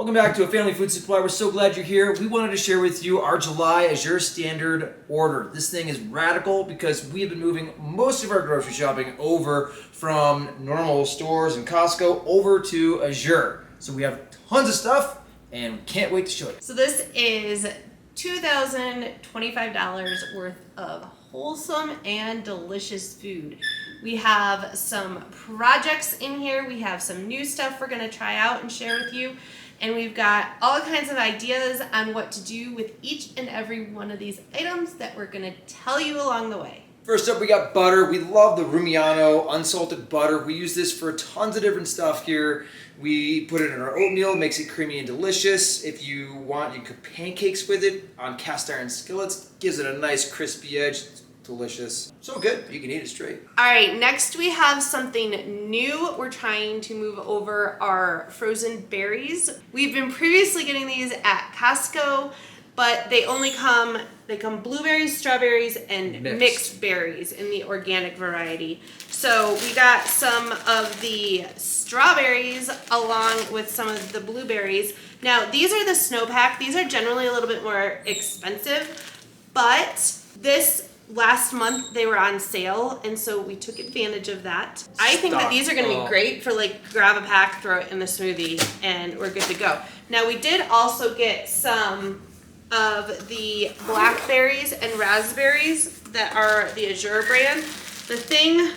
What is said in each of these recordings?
Welcome back to A Family Food Supply. We're so glad you're here. We wanted to share with you our July Azure standard order. This thing is radical because we've been moving most of our grocery shopping over from normal stores and Costco over to Azure. So we have tons of stuff and we can't wait to show you. So this is $2,025 worth of wholesome and delicious food. We have some projects in here. We have some new stuff we're going to try out and share with you. And we've got all kinds of ideas on what to do with each and every one of these items that we're going to tell you along the way. First up, we got butter. We love the Rumiano unsalted butter. We use this for tons of different stuff here. We put it in our oatmeal, makes it creamy and delicious. If you want, you can cook pancakes with it on cast iron skillets. Gives it a nice crispy edge. It's delicious. So good, you can eat it straight. All right, next we have something new. We're trying to move over our frozen berries. We've been previously getting these at Costco, but they come blueberries, strawberries, and mixed berries in the organic variety. So we got some of the strawberries along with some of the blueberries. Now these are the snowpack. These are generally a little bit more expensive, but this last month they were on sale, and so we took advantage of that. I think that these are going to be great for like grab a pack, throw it in the smoothie, and we're good to go. Now we did also get some of the blackberries and raspberries that are the Azure brand. The thing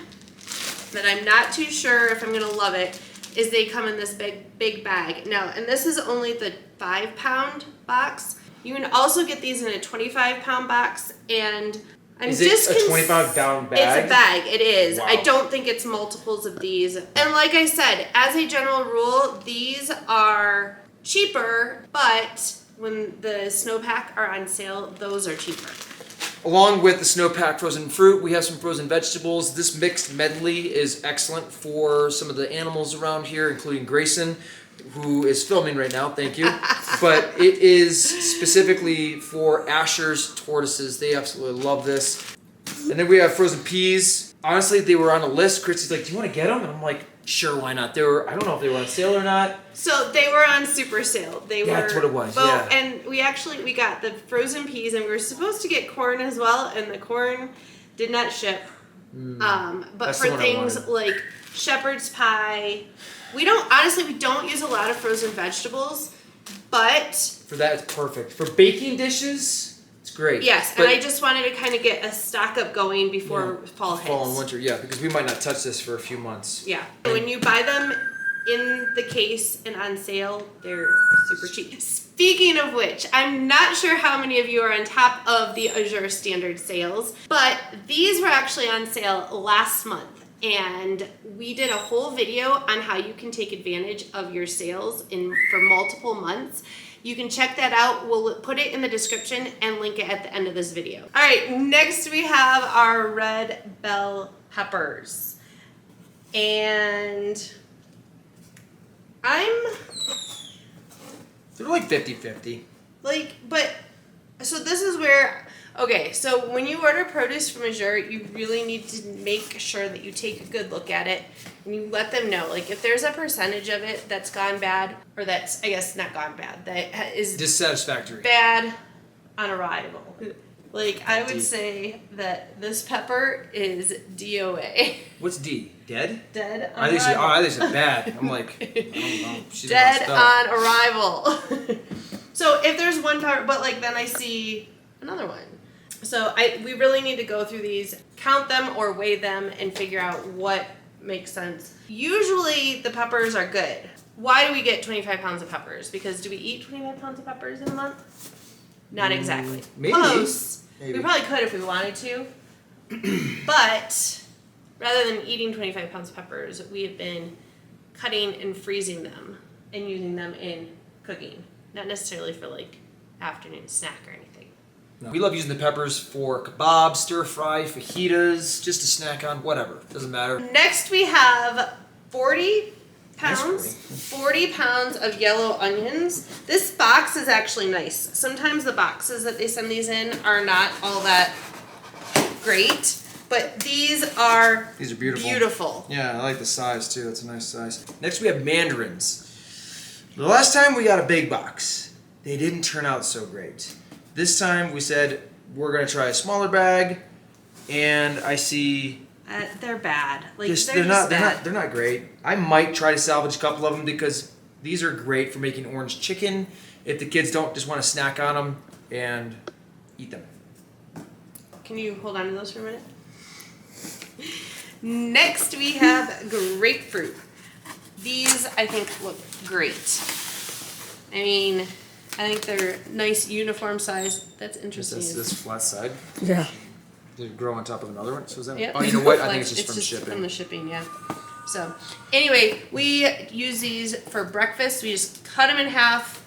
that I'm not too sure if I'm going to love it is they come in this big bag. Now, and this is only the 5-pound box. You can also get these in a 25-pound box, and is it a 25-pound bag? It's a bag, it is. Wow. I don't think it's multiples of these. And like I said, as a general rule, these are cheaper, but when the snowpack are on sale, those are cheaper. Along with the snowpack frozen fruit, we have some frozen vegetables. This mixed medley is excellent for some of the animals around here, including Grayson, who is filming right now, thank you. But it is specifically for Asher's tortoises. They absolutely love this. And then we have frozen peas. Honestly, they were on a list. Christy's like, do you want to get them? And I'm like, sure, why not? I don't know if they were on sale or not. So they were on super sale. That's what it was, yeah. And we got the frozen peas, and we were supposed to get corn as well, and the corn did not ship. But for things like shepherd's pie, we don't use a lot of frozen vegetables, but for that it's perfect. For baking dishes, it's great. Yes, and I just wanted to kind of get a stock up going before fall hits. Fall and winter, yeah, because we might not touch this for a few months. Yeah. When you buy them in the case and on sale, they're super cheap. Speaking of which, I'm not sure how many of you are on top of the Azure standard sales, but these were actually on sale last month. And we did a whole video on how you can take advantage of your sales for multiple months. You can check that out. We'll put it in the description and link it at the end of this video. All right, next we have our red bell peppers. And they're like 50-50. So this is where, okay, so when you order produce from Azure, you really need to make sure that you take a good look at it and you let them know, like if there's a percentage of it that's gone bad, or that's, I guess, not gone bad, that is dissatisfactory, bad on arrival. Like, I would say that this pepper is DOA. What's D? Dead? Dead on arrival. I think it's bad. I'm like, I don't know. Dead on arrival. So if there's one pepper, but like then I see another one. So we really need to go through these, count them or weigh them, and figure out what makes sense. Usually the peppers are good. Why do we get 25 pounds of peppers? Because do we eat 25 pounds of peppers in a month? Not exactly. Maybe. Close. Maybe. We probably could if we wanted to. But rather than eating 25 pounds of peppers, we have been cutting and freezing them and using them in cooking. Not necessarily for like afternoon snack or anything. No. We love using the peppers for kebabs, stir fry, fajitas, just to snack on, whatever. Doesn't matter. Next we have 40 pounds of yellow onions. This box is actually nice. Sometimes the boxes that they send these in are not all that great, but these are beautiful. Beautiful. Yeah, I like the size too. It's a nice size. Next we have mandarins. The last time we got a big box, they didn't turn out so great. This time we said we're gonna try a smaller bag, and I see They're bad. Like they're not great. I might try to salvage a couple of them because these are great for making orange chicken if the kids don't just want to snack on them and eat them. Can you hold on to those for a minute? Next we have grapefruit. These I think look great. I mean, I think they're nice uniform size. That's interesting. This flat side. Yeah. They grow on top of another one. So is that? Yep. Oh, you know what? I Like, think it's just from shipping. From the shipping, yeah. So anyway, we use these for breakfast. We just cut them in half,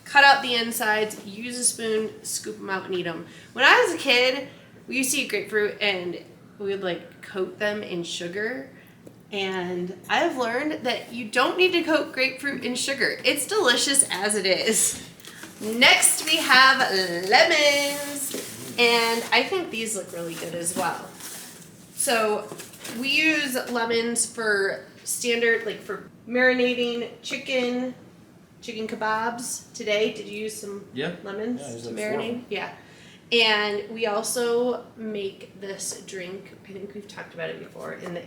cut out the insides, use a spoon, scoop them out, and eat them. When I was a kid, we used to eat grapefruit, and we would like coat them in sugar. And I've learned that you don't need to coat grapefruit in sugar. It's delicious as it is. Next, we have lemons. And I think these look really good as well. So we use lemons for standard, like for marinating chicken kebabs today. Did you use some lemons to marinate? Yeah. And we also make this drink, I think we've talked about it before, in the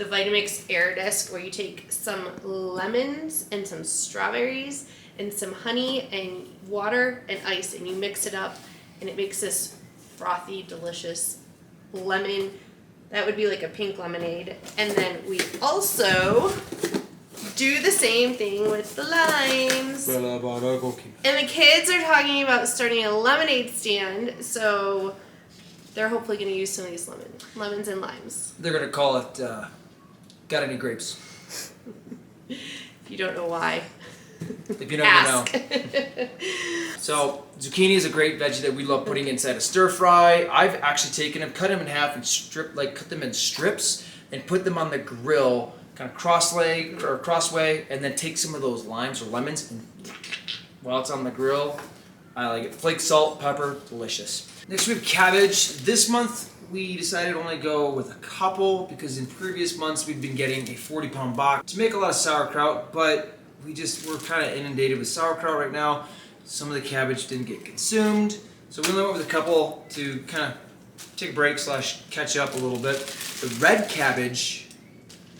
Vitamix Air Disc, where you take some lemons and some strawberries and some honey and water and ice, and you mix it up, and it makes this frothy, delicious lemon. That would be like a pink lemonade. And then we also do the same thing with the limes. And the kids are talking about starting a lemonade stand, so they're hopefully going to use some of these lemons and limes. They're gonna call it. Got any grapes? If you don't know why, If you don't ask. know. So zucchini is a great veggie that we love putting inside a stir fry. I've actually taken them, cut them in half, and cut them in strips, and put them on the grill, kind of crossway, and then take some of those limes or lemons, and while it's on the grill, I like it. Flake salt, pepper, delicious. Next we have cabbage. This month we decided to only go with a couple because in previous months we've been getting a 40-pound box to make a lot of sauerkraut, but we're kind of inundated with sauerkraut right now. Some of the cabbage didn't get consumed, so we only went with a couple to kind of take a break / catch up a little bit. The red cabbage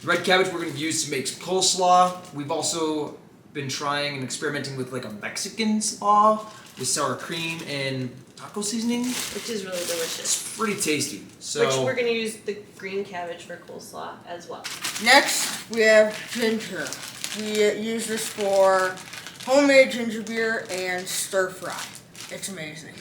we're going to use to make some coleslaw. We've also been trying and experimenting with like a Mexican slaw with sour cream and taco seasoning, Which is really delicious. It's pretty tasty. So Which we're going to use the green cabbage for coleslaw as well. Next, we have ginger. We use this for homemade ginger beer and stir fry. It's amazing.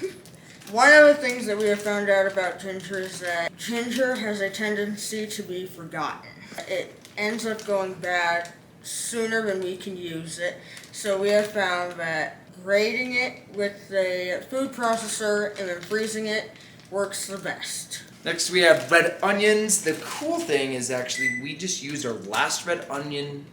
One of the things that we have found out about ginger is that ginger has a tendency to be forgotten. It ends up going bad sooner than we can use it. So we have found that grating it with the food processor and then freezing it works the best. next we have red onions. The cool thing is actually we just used our last red onion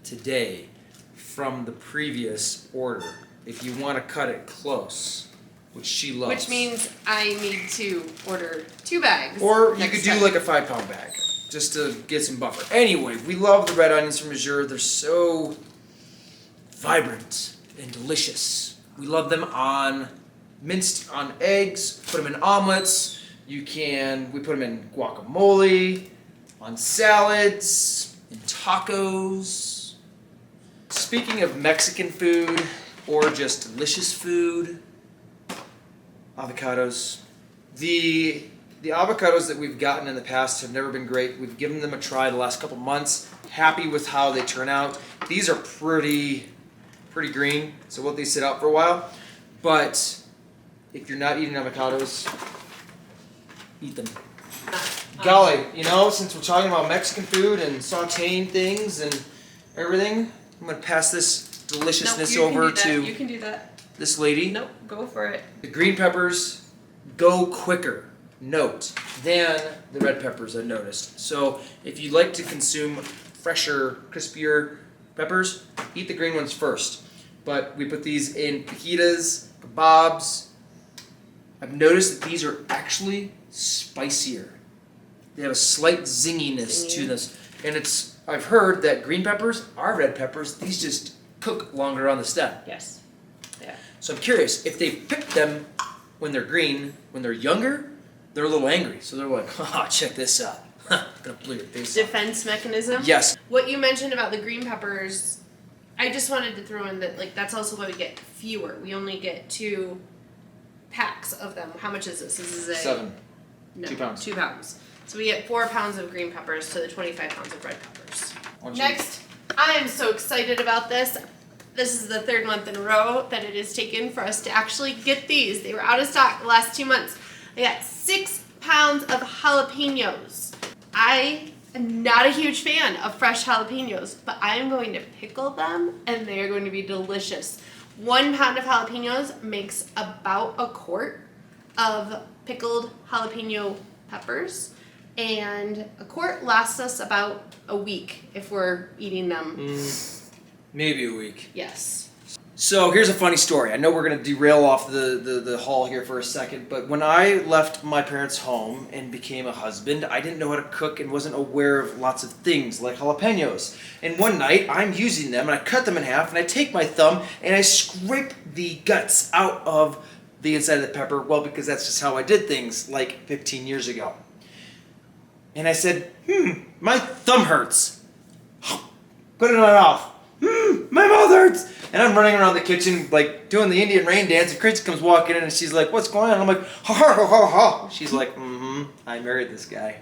today from the previous order. If you want to cut it close, which she loves. Which means I need to order 2 bags. Or you next could do time. like a 5-pound bag, just to get some buffer. Anyway, we love the red onions from Azure. They're so vibrant and delicious. We love them minced on eggs, put them in omelets. We put them in guacamole, on salads, in tacos. Speaking of Mexican food, or just delicious food, avocados. The avocados that we've gotten in the past have never been great. We've given them a try the last couple months. Happy with how they turn out. These are pretty green, so we'll let these sit out for a while. But if you're not eating avocados, eat them. Golly, since we're talking about Mexican food and sauteing things and everything, I'm gonna pass this deliciousness over to You can do that. this lady. Nope, go for it. The green peppers go quicker, note, than the red peppers, I've noticed. So if you like to consume fresher, crispier peppers, eat the green ones first. But we put these in fajitas, kebabs. I've noticed that these are actually spicier. They have a slight zinginess to this. And I've heard that green peppers are red peppers. These just cook longer on the stem. Yes. Yeah. So I'm curious, if they pick them when they're green, when they're younger, they're a little angry. So they're like, oh, check this out. I'm gonna blow your face off. Defense mechanism. Yes. What you mentioned about the green peppers, I just wanted to throw in that, like, that's also why we get fewer. We only get 2 packs of them. How much is this? This is 7. No, 2 pounds. 2 pounds. So we get 4 pounds of green peppers to the 25 pounds of red peppers. Next, I am so excited about this. This is the 3rd month in a row that it has taken for us to actually get these. They were out of stock the last 2 months. I got 6 pounds of jalapenos. I am not a huge fan of fresh jalapenos, but I am going to pickle them and they are going to be delicious. 1 pound of jalapenos makes about a quart of pickled jalapeno peppers, and a quart lasts us about a week if we're eating them. Maybe a week. Yes. So here's a funny story. I know we're going to derail off the haul here for a second, but when I left my parents' home and became a husband, I didn't know how to cook and wasn't aware of lots of things like jalapenos. And one night, I'm using them and I cut them in half and I take my thumb and I scrape the guts out of the inside of the pepper, well, because that's just how I did things like 15 years ago. And I said, my thumb hurts. Put it in my mouth. My mouth hurts. And I'm running around the kitchen like doing the Indian rain dance, and Chris comes walking in and she's like, what's going on? I'm like, ha ha ha ha ha. She's like, I married this guy.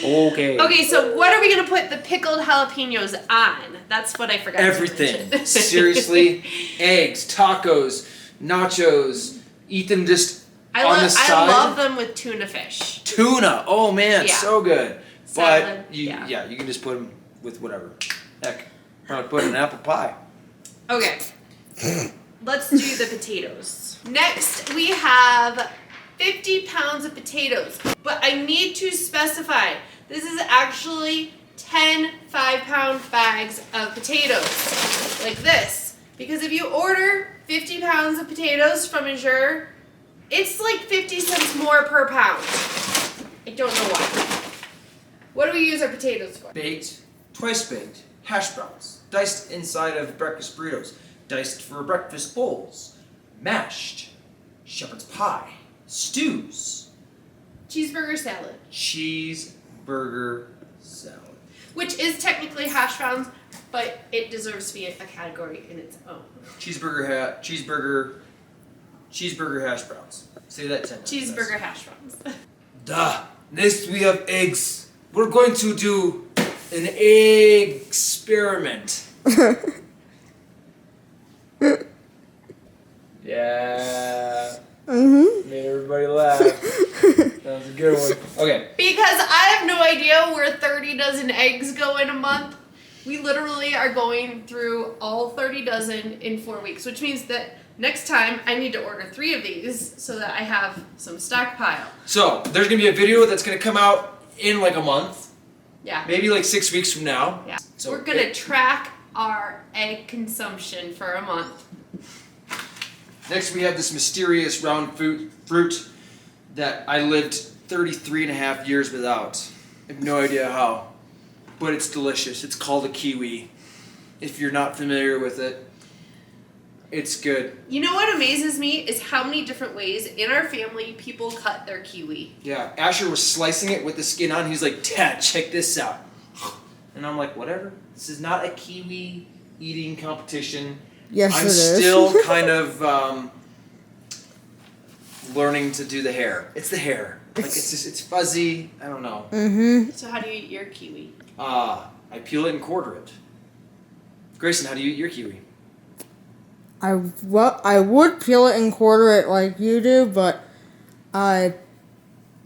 Okay. Okay, so what are we going to put the pickled jalapenos on? That's what I forgot Everything. to mention. Seriously. Eggs, tacos, nachos. Eat them just on the side. I love them with tuna fish. Tuna. Oh man, Yeah. so good. Salad, But you yeah. you can just put them with whatever. Heck, probably put it in apple pie. Okay. Let's do the potatoes. Next, we have 50 pounds of potatoes. But I need to specify, this is actually 10 5-pound bags of potatoes. Like this. Because if you order 50 pounds of potatoes from Azure, it's like 50 cents more per pound. I don't know why. What do we use our potatoes for? Baked, twice baked, hash browns, diced inside of breakfast burritos, diced for breakfast bowls, mashed, shepherd's pie, stews, Cheeseburger salad. cheeseburger salad. Which is technically hash browns, but it deserves to be a category in its own. Cheeseburger hash browns. Say that 10 times. Cheeseburger hash browns. Duh. Next we have eggs. We're going to do an egg experiment. Yeah. Made everybody laugh. That was a good one. Okay. Because I have no idea where 30 dozen eggs go in a month. We literally are going through all 30 dozen in 4 weeks, which means that next time I need to order 3 of these so that I have some stockpile. So there's gonna be a video that's gonna come out in like a month, Yeah. maybe like 6 weeks from now. Yeah. So We're gonna track our egg consumption for a month. Next we have this mysterious round fruit that I lived 33 and a half years without. I have no idea how, but it's delicious. It's called a kiwi. If you're not familiar with it, it's good. You know what amazes me is how many different ways in our family people cut their kiwi. Yeah, Asher was slicing it with the skin on. He's like, Dad, check this out. And I'm like, whatever. This is not a kiwi eating competition. Yes, I'm it is. still kind of learning to do the hair. It's the hair. Like it's fuzzy. I don't know. So how do you eat your kiwi? I peel it and quarter it. Grayson, how do you eat your kiwi? I would peel it and quarter it like you do, but I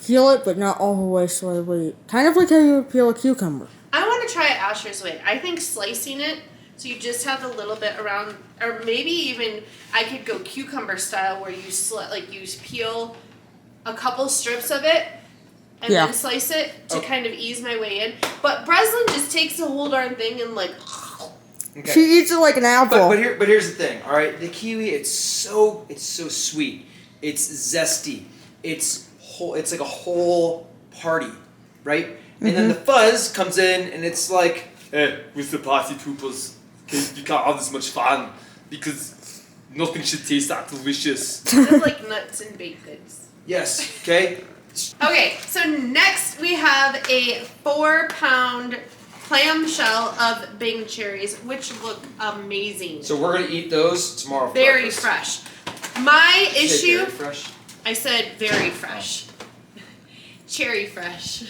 peel it, but not all the way, so I would kind of like how you would peel a cucumber. I want to try it Asher's way. I think slicing it so you just have a little bit around, or maybe even I could go cucumber style where you you peel a couple strips of it and then slice it to kind of ease my way in. But Breslin just takes the whole darn thing and like. Okay. She eats it like an apple. But here's the thing. All right, the kiwi it's so sweet. It's zesty. It's like a whole party, right? And then the fuzz comes in and it's like, with the party poopers. You can't have this much fun because nothing should taste that delicious. Just like nuts and baked goods. Yes. Okay. Okay, so next we have a 4-pound clamshell of Bing cherries, which look amazing. So we're gonna eat those tomorrow. For Very breakfast. fresh. My Did you say issue, very fresh? I said very fresh. Cherry fresh.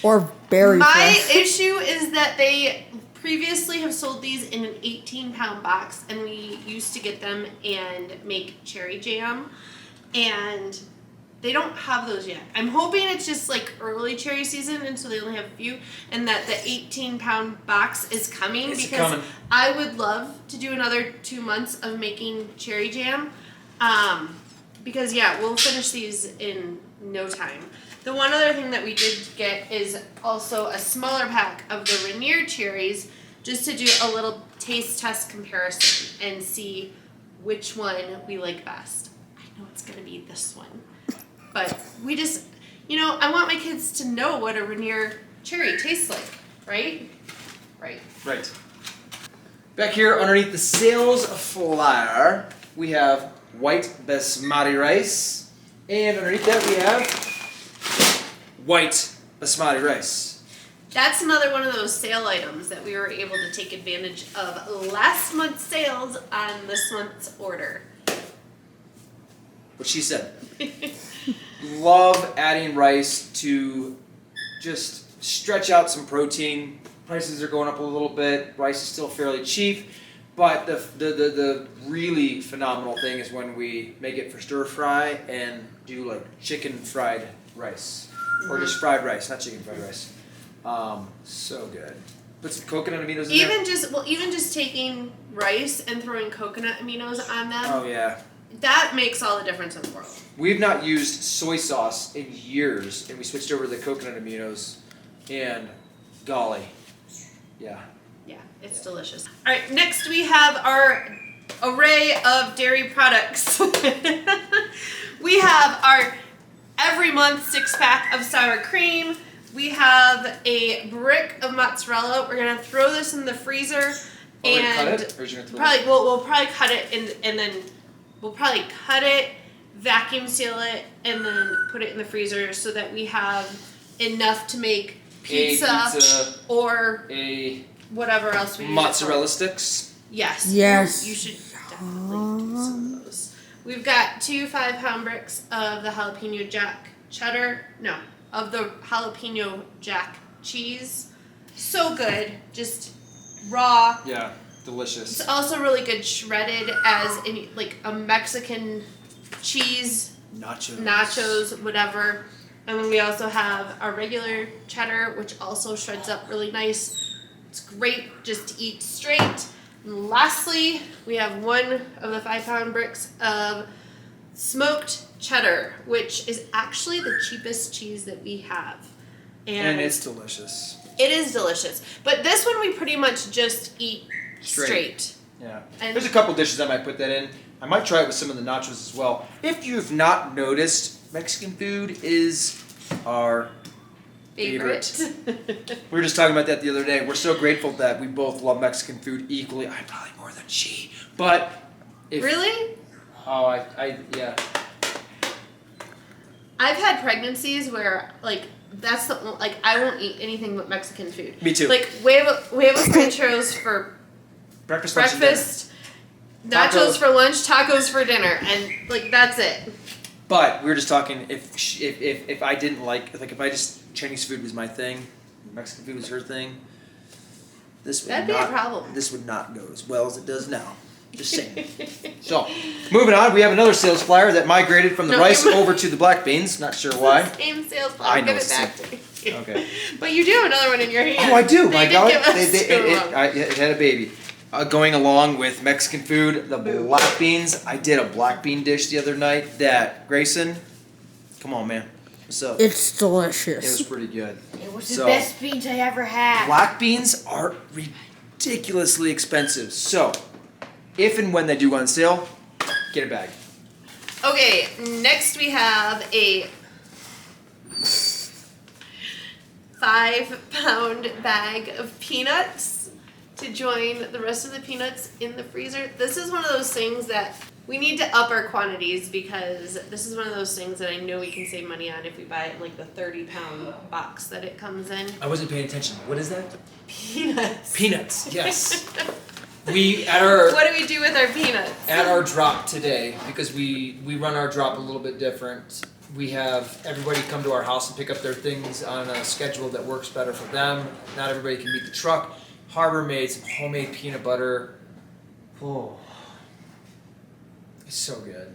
Or berry My fresh. issue is that they previously have sold these in an 18-pound box, and we used to get them and make cherry jam, and they don't have those yet. I'm hoping it's just like early cherry season, and so they only have a few, and that the 18-pound box is coming It's because coming. I would love to do another 2 months of making cherry jam. Because yeah, we'll finish these in no time. The one other thing that we did get is also a smaller pack of the Rainier cherries, just to do a little taste test comparison and see which one we like best. I know it's gonna be this one, but we just, I want my kids to know what a Rainier cherry tastes like, right? Right. Right. Back here underneath the sales flyer, we have white basmati rice, and underneath that we have white basmati rice. That's another one of those sale items that we were able to take advantage of last month's sales on this month's order. What she said. Love adding rice to just stretch out some protein. Prices are going up a little bit. Rice is still fairly cheap. But the really phenomenal thing is when we make it for stir fry and do like chicken fried rice. Or just fried rice, not chicken fried rice. So good. Put some coconut aminos in there. Even just taking rice and throwing coconut aminos on them, Oh yeah. that makes all the difference in the world. We've not used soy sauce in years, and we switched over to the coconut aminos, and golly, yeah. Yeah, it's delicious. All right, next we have our array of dairy products. We have our every month 6-pack of sour cream. We have a brick of mozzarella. We're gonna throw this in the freezer, Cut and it? Or is you gonna throw probably it? we'll probably cut it and then we'll probably cut it, vacuum seal it, and then put it in the freezer so that we have enough to make pizza, or a whatever else we use it mozzarella for. sticks. Yes. Yes. You should definitely do some of those. We've got 2 5-pound bricks of the jalapeno jack cheddar. No, of the jalapeno jack cheese. So good. Just raw. Yeah, delicious. It's also really good shredded as in like a Mexican cheese, nachos, whatever. And then we also have our regular cheddar, which also shreds up really nice. It's great just to eat straight. And lastly, we have 1 of the 5-pound bricks of smoked cheddar, which is actually the cheapest cheese that we have. And it's delicious. It is delicious. But this one we pretty much just eat straight. Yeah. And There's a couple dishes I might put that in. I might try it with some of the nachos as well. If you've not noticed, Mexican food is our favorite. We were just talking about that the other day. We're so grateful that we both love Mexican food equally. I probably more than she. But if Really? Oh, yeah. I've had pregnancies where like that's the like I won't eat anything but Mexican food. Me too. Like huevos rancheros for Breakfast, lunch, and dinner. nachos Tacos. for lunch, tacos for dinner, and like that's it. But we were just talking if I didn't like if I just Chinese food was my thing, Mexican food was her thing. This would That'd be not, a problem. This would not go as well as it does now. Just saying. So, moving on, we have another sales flyer that migrated from the No, rice it- over to the black beans. Not sure why. Same sales I I'll know give it it's back the to you. Okay. But you do have another one in your hand. Oh, I do. They My did God, give us two. it had a baby. Going along with Mexican food, the black beans. I did a black bean dish the other night. That Grayson, come on, man. What's up? It's delicious. It was pretty good. It was So- the best beans I ever had. Black beans are ridiculously expensive. So, if and when they do go on sale, get a bag. Okay, next we have a 5-pound bag of peanuts. to join the rest of the peanuts in the freezer. This is one of those things that we need to up our quantities because this is one of those things that I know we can save money on if we buy it like the 30-pound box that it comes in. I wasn't paying attention. What is that? Peanuts. Peanuts. Yes. We at our What do we do with our peanuts? at our drop today, because we run our drop a little bit different. We have everybody come to our house and pick up their things on a schedule that works better for them. Not everybody can meet the truck. Harbor made some homemade peanut butter. Oh, it's so good.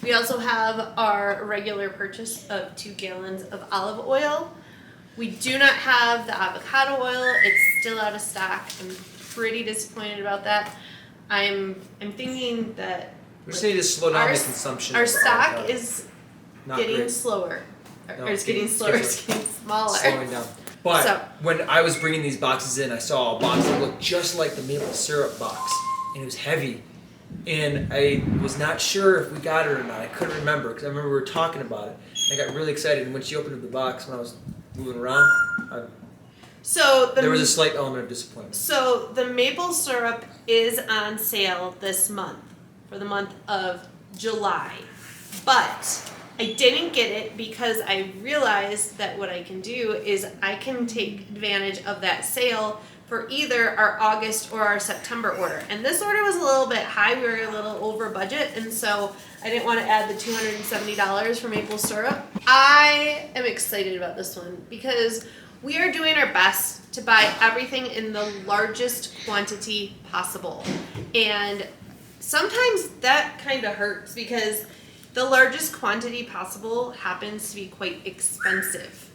We also have our regular purchase of 2 gallons of olive oil. We do not have the avocado oil. It's still out of stock. I'm pretty disappointed about that. I'm thinking that We just need to slow down our the consumption. our of stock avocado. is Not getting great. slower. No, Or it's getting slower, it's getting smaller. Slowing down. But So- when I was bringing these boxes in, I saw a box that looked just like the maple syrup box, and it was heavy. And I was not sure if we got it or not. I couldn't remember because I remember we were talking about it. And I got really excited, and when she opened up the box when I was moving around, So there was a slight element of disappointment. So the maple syrup is on sale this month for the month of July. But I didn't get it because I realized that what I can do is I can take advantage of that sale for either our August or our September order. And this order was a little bit high. We were a little over budget, and so I didn't want to add the $270 for maple syrup. I am excited about this one because we are doing our best to buy everything in the largest quantity possible. And sometimes that kind of hurts because the largest quantity possible happens to be quite expensive.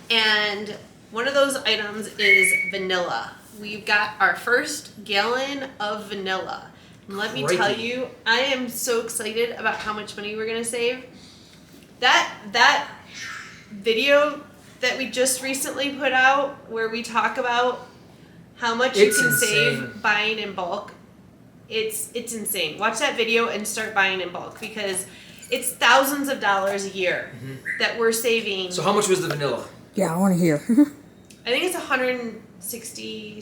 And one of those items is vanilla. We've got our first gallon of vanilla. And let me tell Crikey. you, I am so excited about how much money we're gonna save. That video that we just recently put out where we talk about how much It's you can insane. save buying in bulk, it's insane. Watch that video and start buying in bulk because it's thousands of dollars a year that we're saving. So how much was the vanilla? Yeah, I want to hear. I think it's 160,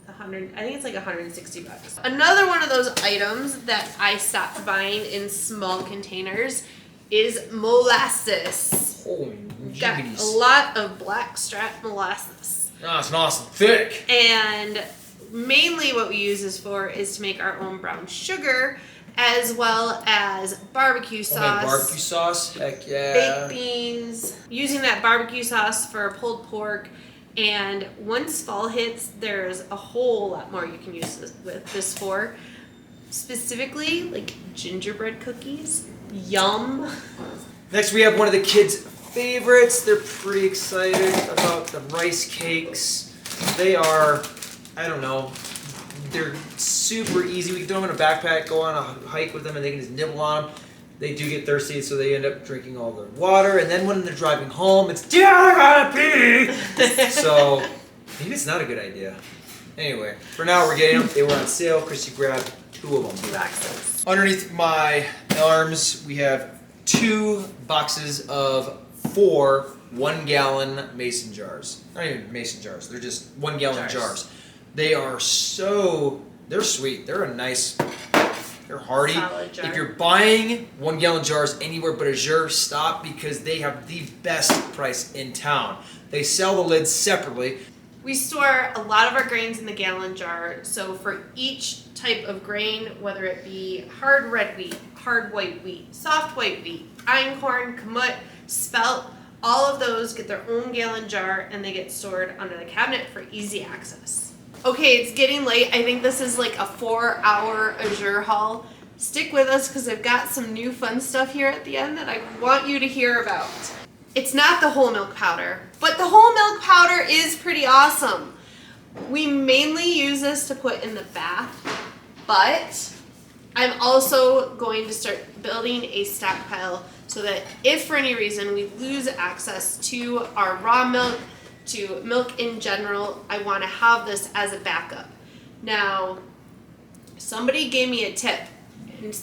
100. I think it's like 160 bucks. Another one of those items that I stopped buying in small containers is molasses. Holy Got a jiminies. lot of blackstrap molasses. Oh, it's awesome. Thick. And mainly what we use this for is to make our own brown sugar as well as barbecue sauce. Homemade barbecue sauce. Heck yeah. Baked beans, using that barbecue sauce for pulled pork, and once fall hits, there's a whole lot more you can use this for. Specifically, like gingerbread cookies. Yum. Next, we have one of the kids' favorites. They're pretty excited about the rice cakes. They are, I don't know, they're super easy. We can throw them in a backpack, go on a hike with them, and they can just nibble on them. They do get thirsty, so they end up drinking all the water. And then when they're driving home, it's, yeah, I gotta pee! So, maybe it's not a good idea. Anyway, for now, we're getting them. They were on sale. Chrissy grabbed 2 of them. 2 boxes. Underneath my arms, we have 2 boxes of 4 1-gallon mason jars. Not even mason jars, they're just 1-gallon jars. They are they're sweet. They're a nice, they're hearty. Solid jar. If you're buying 1-gallon jars anywhere but Azure, stop because they have the best price in town. They sell the lids separately. We store a lot of our grains in the gallon jar, so for each type of grain, whether it be hard red wheat, hard white wheat, soft white wheat, einkorn, kamut, spelt, all of those get their own gallon jar and they get stored under the cabinet for easy access. Okay, it's getting late. I think this is like a 4-hour Azure haul. Stick with us because I've got some new fun stuff here at the end that I want you to hear about. It's not the whole milk powder, but the whole milk powder is pretty awesome. We mainly use this to put in the bath, but I'm also going to start building a stockpile so that if for any reason we lose access to our raw milk, to milk in general, I want to have this as a backup. Now, somebody gave me a tip, and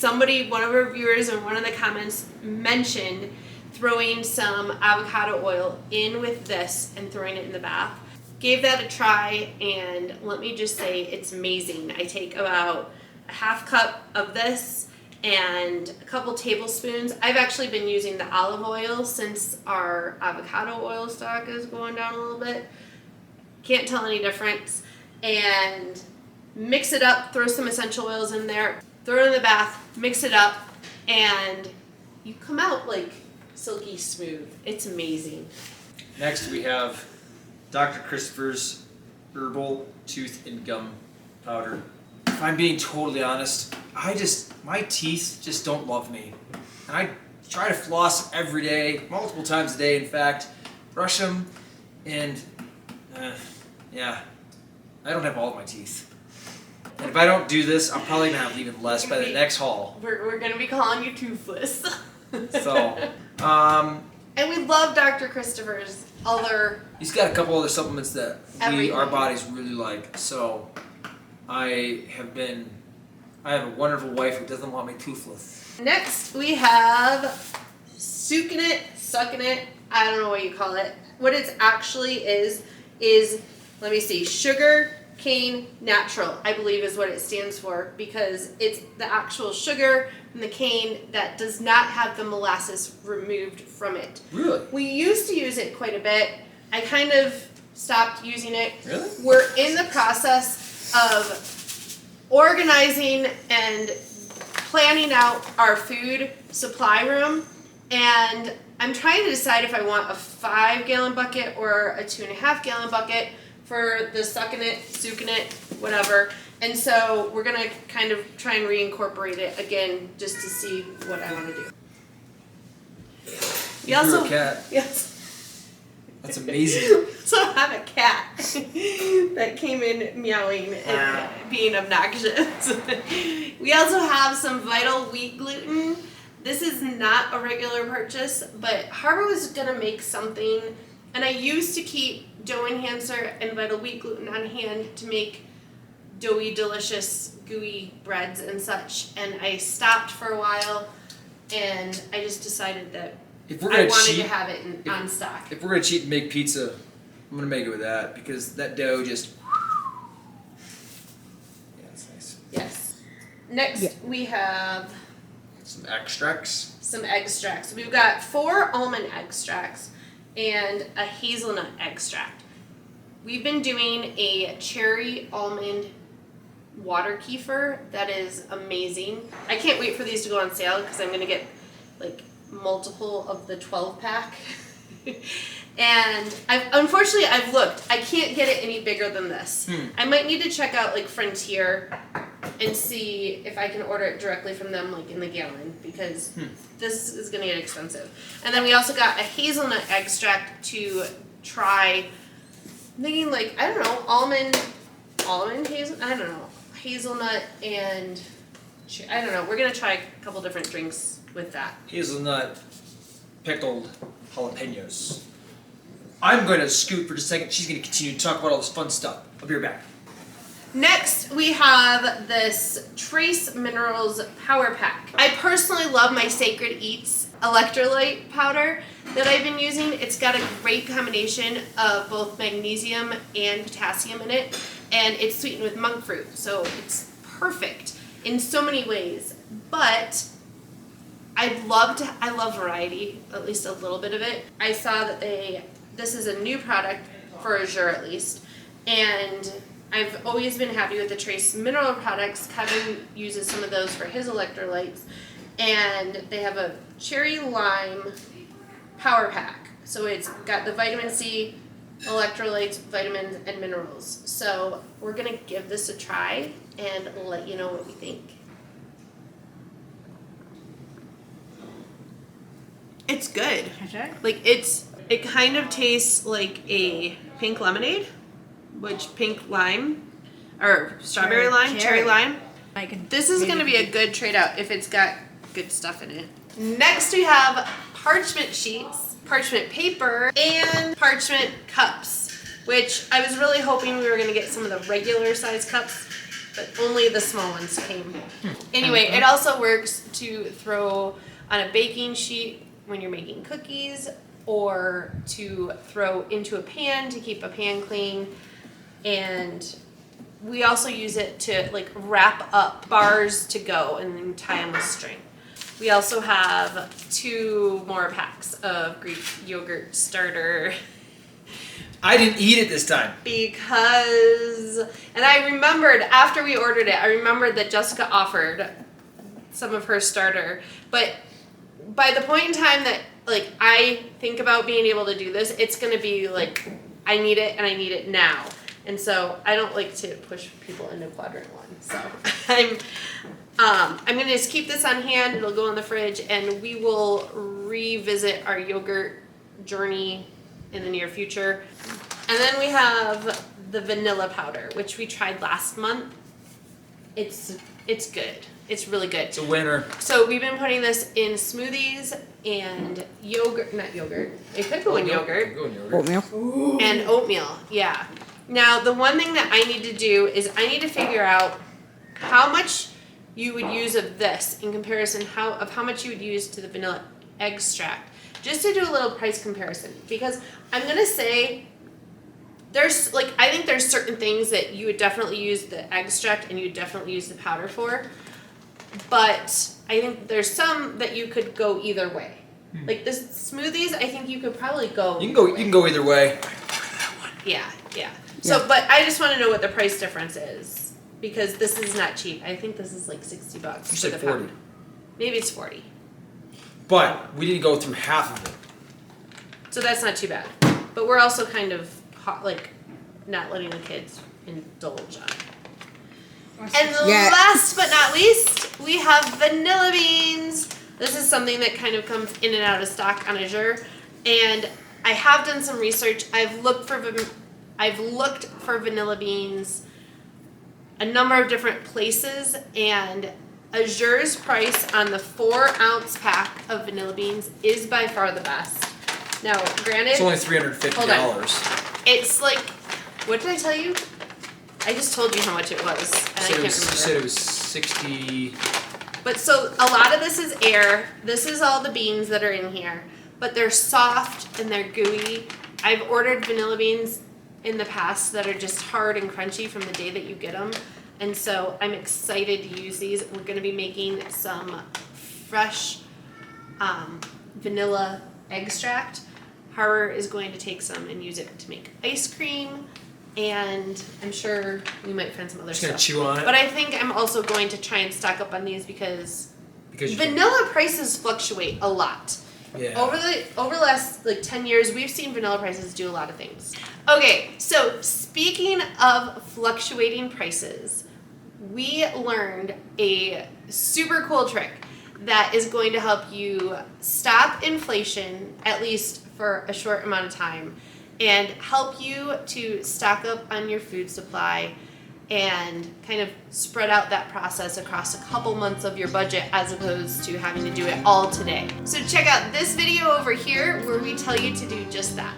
one of our viewers in one of the comments mentioned throwing some avocado oil in with this and throwing it in the bath. gave that a try, and let me just say it's amazing. I take about a half cup of this and a couple tablespoons. I've actually been using the olive oil since our avocado oil stock is going down a little bit. Can't tell any difference. And mix it up, throw some essential oils in there, throw it in the bath, mix it up, and you come out like silky smooth. It's amazing. Next we have Dr. Christopher's Herbal Tooth and Gum Powder. If I'm being totally honest, my teeth just don't love me. And I try to floss every day, multiple times a day in fact, brush them, and yeah, I don't have all of my teeth. And if I don't do this, I'm probably gonna have even less by the next haul. We're gonna be calling you toothless. So, and we love Dr. Christopher's other. he's got a couple other supplements that Everything. our bodies really like. So, I have a wonderful wife who doesn't want me toothless. Next we have Soukinit, I don't know what you call it. What it actually is, let me see, sugar cane natural, I believe is what it stands for, because it's the actual sugar from the cane that does not have the molasses removed from it. Really? We used to use it quite a bit. I kind of stopped using it. Really? We're in the process of organizing and planning out our food supply room, and I'm trying to decide if I want a 5-gallon bucket or a 2.5-gallon bucket for the Soukinit, whatever. And so we're gonna kind of try and reincorporate it again just to see what I want to do. We You also grew a cat. yes. That's amazing. So I have a cat that came in meowing and being obnoxious. We also have some Vital Wheat Gluten. This is not a regular purchase, but Harbor was gonna make something, and I used to keep dough enhancer and Vital Wheat Gluten on hand to make doughy, delicious, gooey breads and such, and I stopped for a while, and I just decided that If we're I gonna wanted cheat, to have it on stock. if we're gonna cheat and make pizza, I'm gonna make it with that because that dough just. Yeah, it's nice. Yes. Next, we have Some extracts. some extracts. We've got 4 almond extracts and a hazelnut extract. We've been doing a cherry almond water kefir that is amazing. I can't wait for these to go on sale because I'm gonna get like multiple of the 12-pack. And unfortunately I've looked. I can't get it any bigger than this. I might need to check out like Frontier and see if I can order it directly from them like in the gallon, because this is gonna get expensive. And then we also got a hazelnut extract to try. I'm thinking like, I don't know, almond hazel, I don't know, hazelnut and I don't know. We're gonna try a couple different drinks with that. Hazelnut pickled jalapenos. I'm going to scoot for just a second. She's going to continue to talk about all this fun stuff. I'll be right back. Next, we have this Trace Minerals Power Pack. I personally love my Sacred Eats electrolyte powder that I've been using. It's got a great combination of both magnesium and potassium in it, and it's sweetened with monk fruit, so it's perfect in so many ways. But I love variety, at least a little bit of it. I saw that this is a new product for Azure at least, and I've always been happy with the Trace Mineral products. Kevin uses some of those for his electrolytes, and they have a cherry lime power pack. So it's got the vitamin C, electrolytes, vitamins, and minerals. So we're gonna give this a try and let you know what we think. It's good. Like it kind of tastes like a pink lemonade, which pink lime or strawberry lime, cherry lime. This is going to be a good trade out if it's got good stuff in it. Next we have parchment sheets, parchment paper, and parchment cups, which I was really hoping we were going to get some of the regular size cups, but only the small ones came. Anyway, it also works to throw on a baking sheet when you're making cookies, or to throw into a pan to keep a pan clean. And we also use it to like wrap up bars to go and then tie them with string. We also have 2 more packs of Greek yogurt starter I didn't eat it this time. because, and I remembered after we ordered it, I remembered that Jessica offered some of her starter, but by the point in time that like I think about being able to do this, it's gonna be like I need it and I need it now. And so I don't like to push people into quadrant 1. So I'm gonna just keep this on hand. It'll go in the fridge, and we will revisit our yogurt journey in the near future. And then we have the vanilla powder, which we tried last month. It's good. It's really good. It's a winner. So we've been putting this in smoothies and yogurt, not yogurt. It could go in yogurt. Go in yogurt. Oatmeal. And oatmeal, yeah. Now, the one thing that I need to do is I need to figure out how much you would use of this in comparison of how much you would use to the vanilla extract, just to do a little price comparison. Because I'm going to say there's, like, I think there's certain things that you would definitely use the extract and you would definitely use the powder for. But I think there's some that you could go either way. Like this smoothies, I think you could probably go. You can go either way. Yeah. So, but I just want to know what the price difference is because this is not cheap. I think this is like $60. You said 40. Maybe it's 40. But we didn't go through half of it. So that's not too bad. But we're also kind of like not letting the kids indulge on it. And last but not least, we have vanilla beans. This is something that kind of comes in and out of stock on Azure, and I have done some research. I've looked for vanilla beans a number of different places, and Azure's price on the 4-ounce pack of vanilla beans is by far the best. Now, granted, It's only $350. it's like, what did I tell you? I just told you how much it was, and I can't remember. You said it was 60. But so a lot of this is air. This is all the beans that are in here. But they're soft and they're gooey. I've ordered vanilla beans in the past that are just hard and crunchy from the day that you get them. And so I'm excited to use these. We're going to be making some fresh vanilla extract. Harbor is going to take some and use it to make ice cream. And I'm sure we might find some other Just stuff. gonna chew on it. But I think I'm also going to try and stock up on these because you vanilla prices fluctuate a lot. Yeah. Over the last like 10 years, we've seen vanilla prices do a lot of things. Okay, so speaking of fluctuating prices, we learned a super cool trick that is going to help you stop inflation, at least for a short amount of time, and help you to stock up on your food supply and kind of spread out that process across a couple months of your budget as opposed to having to do it all today. So check out this video over here where we tell you to do just that.